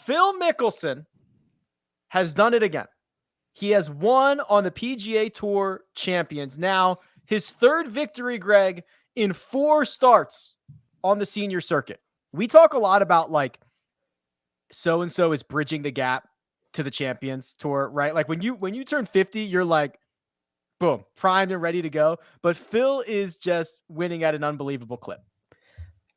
Phil Mickelson has done it again. He has won on the PGA Tour Champions. Now, his third victory, Greg, in 4 starts on the senior circuit. We talk a lot about like so-and-so is bridging the gap to the Champions Tour, right? Like when you turn 50, you're like, boom, primed and ready to go. But Phil is just winning at an unbelievable clip.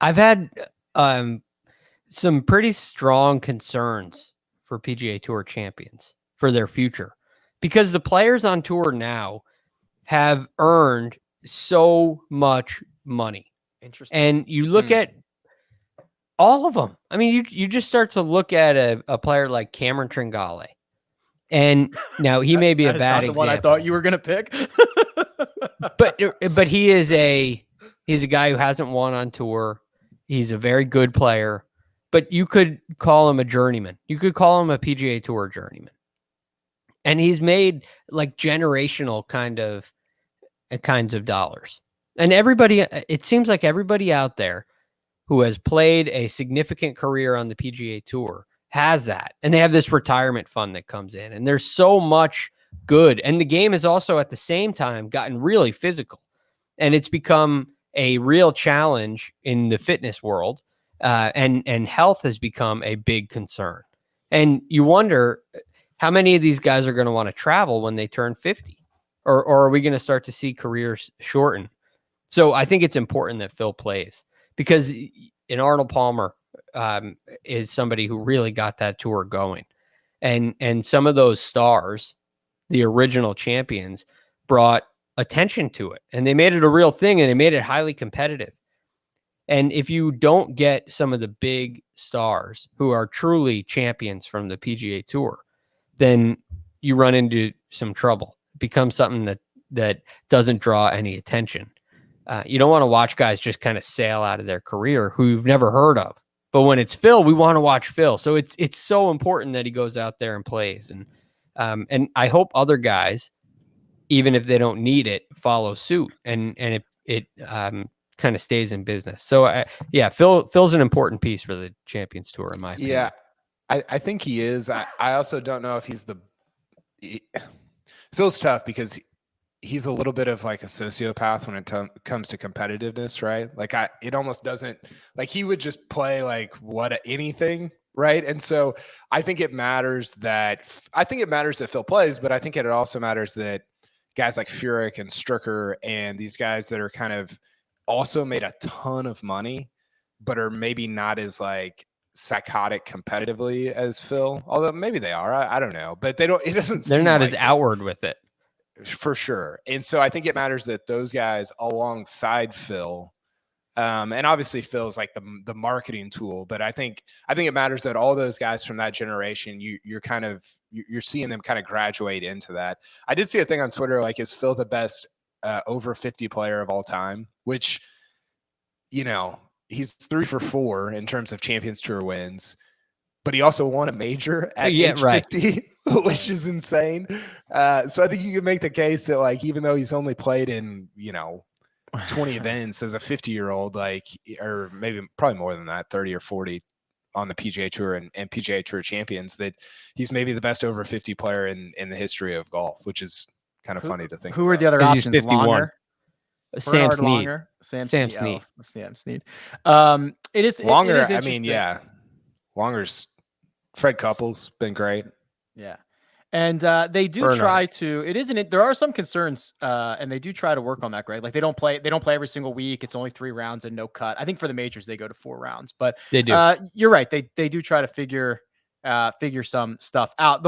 I've had some pretty strong concerns for PGA Tour Champions for their future, because the players on tour now have earned so much money. Interesting. And you look at all of them. I mean, you just start to look at a player like Cameron Tringale. And now he may be a bad example. One I thought you were going to pick. but he's a guy who hasn't won on tour. He's a very good player, but you could call him a journeyman. You could call him a PGA Tour journeyman. And he's made like generational kinds of dollars. And it seems like everybody out there who has played a significant career on the PGA Tour has that. And they have this retirement fund that comes in. And there's so much good. And the game has also at the same time gotten really physical. And it's become a real challenge in the fitness world. And health has become a big concern. And you wonder how many of these guys are going to want to travel when they turn 50? Or are we going to start to see careers shorten? So I think it's important that Phil plays, because Arnold Palmer is somebody who really got that tour going. And some of those stars, the original champions, brought attention to it. And they made it a real thing, and they made it highly competitive. And if you don't get some of the big stars who are truly champions from the PGA Tour, then you run into some trouble. It becomes something that doesn't draw any attention. You don't want to watch guys just kind of sail out of their career who you've never heard of. But when it's Phil, we want to watch Phil. So it's so important that he goes out there and plays. And I hope other guys, even if they don't need it, follow suit. And it kind of stays in business. So Phil's an important piece for the Champions Tour, in my opinion. Yeah, I think he is. I also don't know if Phil's tough because he's a little bit of like a sociopath when it comes to competitiveness, right? Like it almost doesn't, like he would just play like anything, right? And so I think it matters that Phil plays, but I think it also matters that guys like Furyk and Stricker and these guys that are kind of also made a ton of money, but are maybe not as like psychotic competitively as Phil, although maybe they are. I don't know, but they're not as outward with it. For sure. And so I think it matters that those guys alongside Phil, and obviously Phil's like the marketing tool, but I think it matters that all those guys from that generation, you're seeing them kind of graduate into that. I did see a thing on Twitter, like, is Phil the best over 50 player of all time? Which, he's 3 for 4 in terms of Champions Tour wins, but he also won a major at age 50, which is insane. So I think you can make the case that, like, even though he's only played in, 20 events as a 50-year-old, like, or maybe probably more than that, 30 or 40 on the PGA Tour and PGA Tour Champions, that he's maybe the best over 50 player in the history of golf, which is kind of funny to think. Who are the other options? 51. Longer? Sam Snead. Sam Snead. Oh, Sam Snead. It is Longer. It is I mean, yeah. Longer's Fred Couples been great. Yeah. And they do try to, there are some concerns, and they do try to work on that, Greg. Like they don't play every single week. It's only 3 rounds and no cut. I think for the majors, they go to 4 rounds, but they do. You're right. They do try to figure some stuff out.